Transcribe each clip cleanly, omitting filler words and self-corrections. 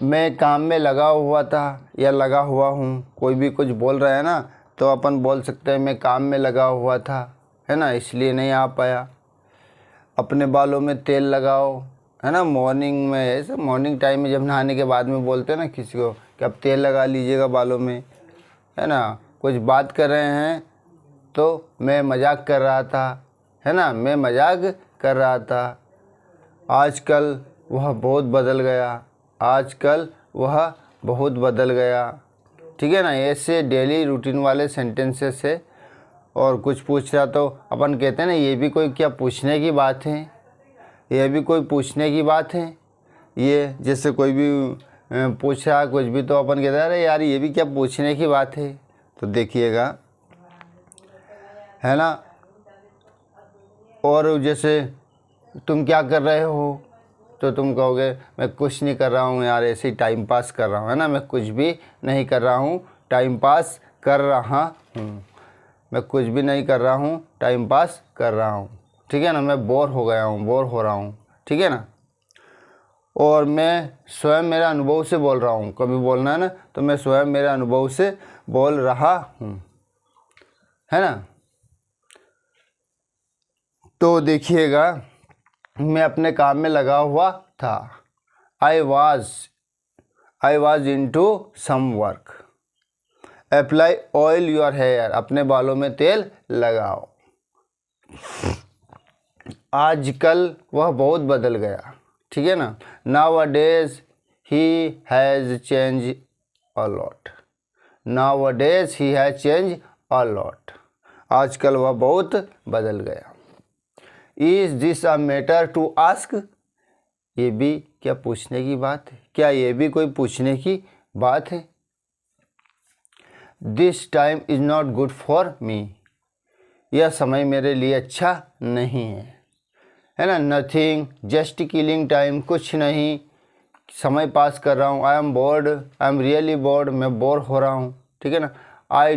मैं काम में लगा हुआ था या लगा हुआ हूँ, कोई भी कुछ बोल रहा है ना तो अपन बोल सकते हैं मैं काम में लगा हुआ था, है ना, इसलिए नहीं आ पाया। अपने बालों में तेल लगाओ, है ना, मॉर्निंग में, ऐसे मॉर्निंग टाइम में जब नहाने के बाद में बोलते हैं ना किसी को कि अब तेल लगा लीजिएगा बालों में, है ना। कुछ बात कर रहे हैं तो मैं मजाक कर रहा था, है ना, मैं मजाक कर रहा था। आजकल वह बहुत बदल गया, आजकल वह बहुत बदल गया। ठीक है ना, ऐसे डेली रूटीन वाले सेंटेंसेस है। और कुछ पूछ रहा तो अपन कहते हैं ना ये भी कोई क्या पूछने की बात है, ये भी कोई पूछने की बात है। ये जैसे कोई भी पूछ रहा कुछ भी तो अपन कहते हैं अरे यार ये भी क्या पूछने की बात है। तो देखिएगा, है ना। और जैसे तुम क्या कर रहे हो तो तुम कहोगे मैं कुछ नहीं कर रहा हूँ यार, ऐसे ही टाइम पास कर रहा हूँ, है ना, मैं कुछ भी नहीं कर रहा हूँ, टाइम पास कर रहा हूँ। मैं कुछ भी नहीं कर रहा हूँ, टाइम पास कर रहा हूँ। ठीक है ना, मैं बोर हो गया हूँ, बोर हो रहा हूँ। ठीक है ना। और मैं स्वयं मेरे अनुभव से बोल रहा हूँ, कभी बोलना है ना तो मैं स्वयं मेरे अनुभव से बोल रहा हूँ, है ना। तो देखिएगा, मैं अपने काम में लगा हुआ था। I was into some work. Apply oil your hair, अपने बालों में तेल लगाओ। आजकल वह बहुत बदल गया। ठीक है ना, nowadays he has change a lot. Nowadays he has change a lot. आजकल वह बहुत बदल गया। Is this a matter to ask, ये भी क्या पूछने की बात है, क्या ये भी कोई पूछने की बात है। This time is not good for me, यह समय मेरे लिए अच्छा नहीं है ना। नथिंग, जस्ट किलिंग टाइम, कुछ नहीं, समय पास कर रहा हूँ। I am bored, I am really bored, मैं बोर हो रहा हूँ। ठीक है ना। I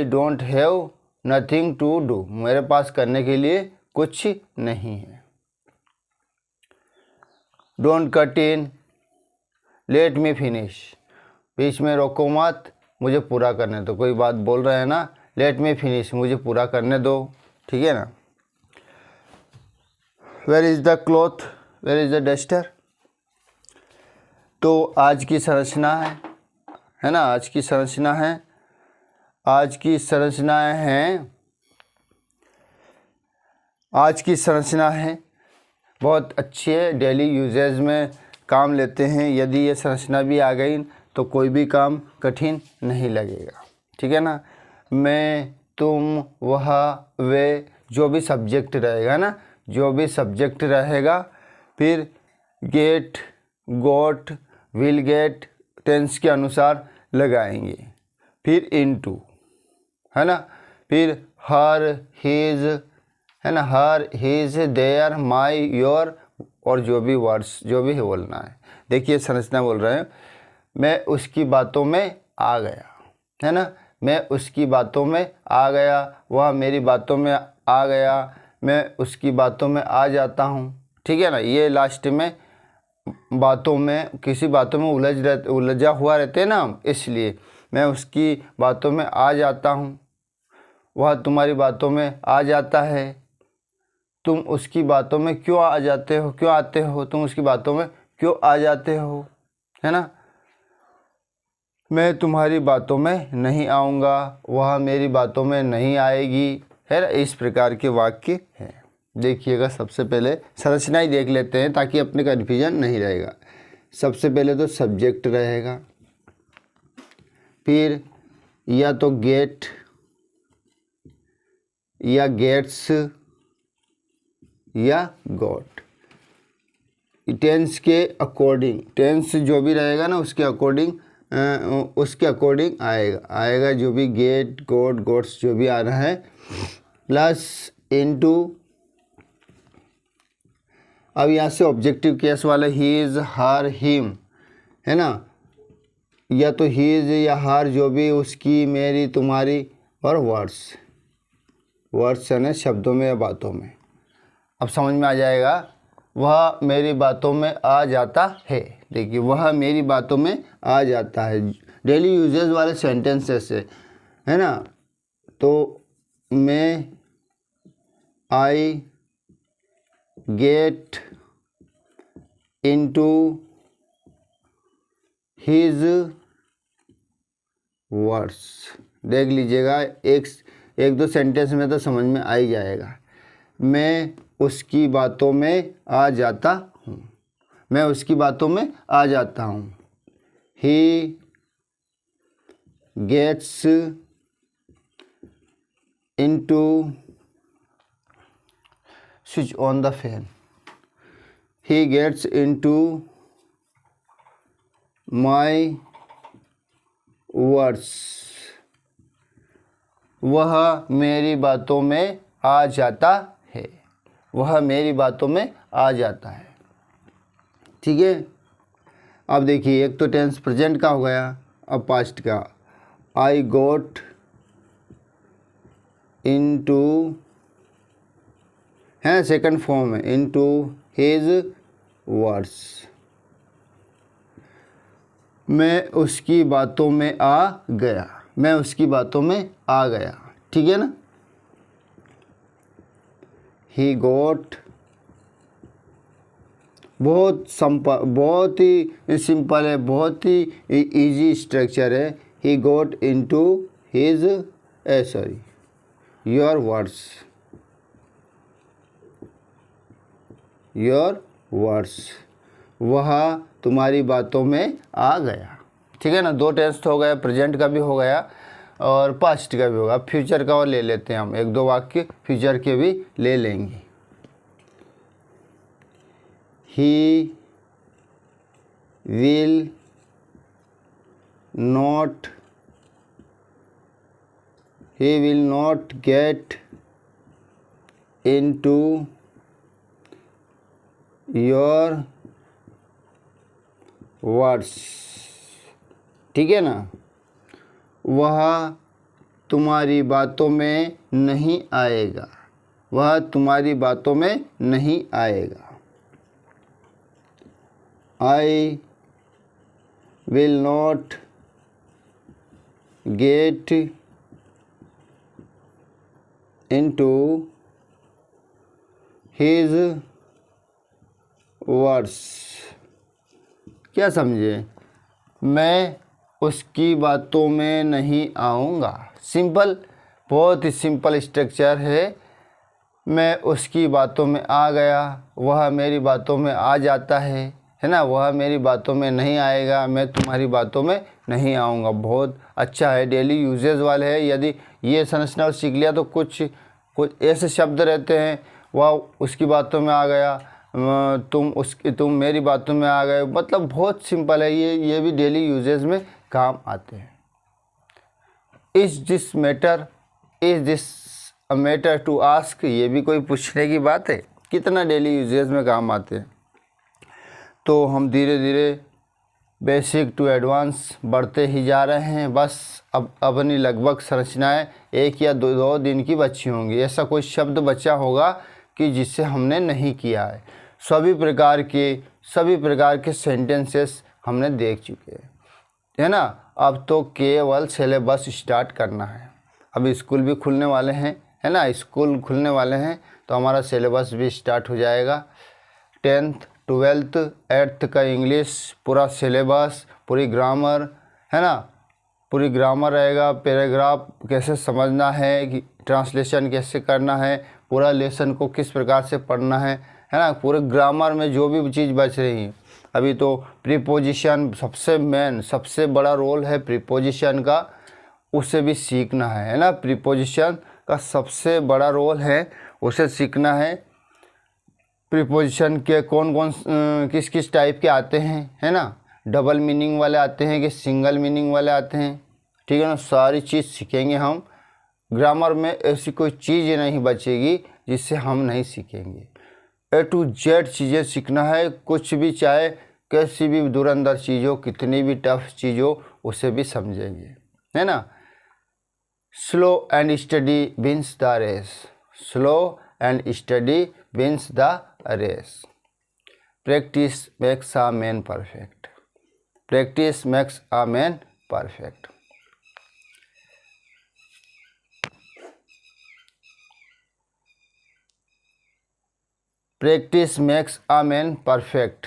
don't have nothing to do, मेरे पास करने के लिए कुछ नहीं है। Don't cut in, let me finish, बीच में रोको मत, मुझे पूरा करने दो। कोई बात बोल रहे हैं ना, लेट मी फिनिश, मुझे पूरा करने दो। ठीक है ना। Where is the cloth, where is the duster. तो आज की संरचना है ना, आज की संरचना है, आज की संरचनाएं हैं, आज की संरचना है बहुत अच्छी है, डेली यूजेज में काम लेते हैं। यदि ये संरचना भी आ गई तो कोई भी काम कठिन नहीं लगेगा। ठीक है ना। मैं, तुम, वह, वे, जो भी सब्जेक्ट रहेगा ना, जो भी सब्जेक्ट रहेगा, फिर get, got, will get, tense के अनुसार लगाएंगे। फिर इनटू, है ना, फिर हर, हिज, है ना, हर, हिज, देयर, माई, योर, और जो भी वर्ड्स जो भी है बोलना है। देखिए संरचना बोल रहे हैं, मैं उसकी बातों में आ गया, है ना, मैं उसकी बातों में आ गया, वह मेरी बातों में आ गया, मैं उसकी बातों में आ जाता हूँ। ठीक है ना। ये लास्ट में बातों में, किसी बातों में उलझा हुआ रहते हैं ना हम, इसलिए मैं उसकी बातों में आ जाता हूँ, वह तुम्हारी बातों में आ जाता है। तुम उसकी बातों में क्यों आ जाते हो, क्यों आते हो, तुम उसकी बातों में क्यों आ जाते हो, है ना। मैं तुम्हारी बातों में नहीं आऊँगा, वह मेरी बातों में नहीं आएगी, है ना। इस प्रकार के वाक्य हैं। देखिएगा, सबसे पहले संरचना ही देख लेते हैं ताकि अपने कन्फ्यूजन नहीं रहेगा। सबसे पहले तो सब्जेक्ट रहेगा, फिर या तो गेट या गेट्स या गॉट। टेंस के अकॉर्डिंग, टेंस जो भी रहेगा ना उसके अकॉर्डिंग आएगा जो भी गेट, गॉट, गॉट्स जो भी आ रहा है, प्लस इनटू। अब यहाँ से ऑब्जेक्टिव केस वाला ही इज, हर, हिम, है ना, या तो ही इज या हर, जो भी, उसकी, मेरी, तुम्हारी, और वर्ड्स यानी शब्दों में या बातों में। अब समझ में आ जाएगा वह मेरी बातों में आ जाता है। देखिए, वह मेरी बातों में आ जाता है डेली यूजेस वाले सेंटेंसेस है ना। तो मैं I get into his words. देख लीजिएगा, एक दो सेंटेंस में तो समझ में आ ही जाएगा। मैं उसकी बातों में आ जाता हूँ, मैं उसकी बातों में आ जाता हूँ। He gets into, switch on the fan, he gets into my words. वह मेरी बातों में आ जाता है, वह मेरी बातों में आ जाता है। ठीक है। अब देखिए, एक तो टेंस प्रेजेंट का हो गया, अब पास्ट का। आई गोट इनटू है सेकंड फॉर्म है, इनटू हिज वर्ड्स। मैं उसकी बातों में आ गया, मैं उसकी बातों में आ गया। ठीक है ना। ही गोट, बहुत ही सिंपल है, बहुत ही इजी स्ट्रक्चर है। He got into his your words, your words. वह तुम्हारी बातों में आ गया। ठीक है ना। दो टेंस हो गया, प्रेजेंट का भी हो गया और पास्ट का भी होगा। फ्यूचर का और ले लेते हैं हम, एक दो वाक्य फ्यूचर के भी ले लेंगे। He will not, he will not get into your words। ठीक है ना। वह तुम्हारी बातों में नहीं आएगा, वह तुम्हारी बातों में नहीं आएगा। I will not get into his words। क्या समझे? मैं उसकी बातों में नहीं आऊँगा। सिंपल, बहुत ही सिंपल स्ट्रक्चर है। मैं उसकी बातों में आ गया, वह मेरी बातों में आ जाता है ना। वह मेरी बातों में नहीं आएगा, मैं तुम्हारी बातों में नहीं आऊँगा। बहुत अच्छा है, डेली यूजेज वाले है। यदि ये संरचना सीख लिया तो कुछ ऐसे शब्द रहते हैं, वह उसकी बातों में आ गया, तुम मेरी बातों में आ गए। मतलब बहुत सिंपल है ये भी डेली यूजेज में काम आते हैं। Is this a matter to ask, ये भी कोई पूछने की बात है। कितना डेली यूजेज में काम आते हैं। तो हम धीरे धीरे बेसिक टू एडवांस बढ़ते ही जा रहे हैं। बस अब अपनी लगभग संरचनाएं 1 या 2 दिन की बची होंगी। ऐसा कोई शब्द बचा होगा कि जिसे हमने नहीं किया है। सभी प्रकार के सेंटेंसेस हमने देख चुके हैं, है ना। अब तो केवल सिलेबस स्टार्ट करना है। अब स्कूल भी खुलने वाले हैं, है ना। स्कूल खुलने वाले हैं तो हमारा सिलेबस भी स्टार्ट हो जाएगा। 10th 12th 8th का इंग्लिश पूरा सिलेबस, पूरी ग्रामर, है ना। पूरी ग्रामर रहेगा, पैराग्राफ कैसे समझना है, कि ट्रांसलेशन कैसे करना है, पूरा लेसन को किस प्रकार से पढ़ना है ना। पूरे ग्रामर में जो भी चीज़ बच रही है अभी, तो प्रीपोजिशन सबसे बड़ा रोल है प्रीपोजिशन का, उसे भी सीखना है ना। प्रीपोजिशन का सबसे बड़ा रोल है, उसे सीखना है। प्रीपोजिशन के किस किस टाइप के आते हैं, है ना। डबल मीनिंग वाले आते हैं कि सिंगल मीनिंग वाले आते हैं। ठीक है ना। सारी चीज़ सीखेंगे हम। ग्रामर में ऐसी कोई चीज़ नहीं बचेगी जिससे हम नहीं सीखेंगे। A to Z चीज़ें सीखना है। कुछ भी, चाहे कैसी भी धुरंधर चीज़ हो, कितनी भी टफ चीज़ हो, उसे भी समझेंगे, है ना। Slow and steady wins the race, slow and steady wins the race. Practice makes a man perfect. Practice makes a man perfect. Practice makes a man perfect.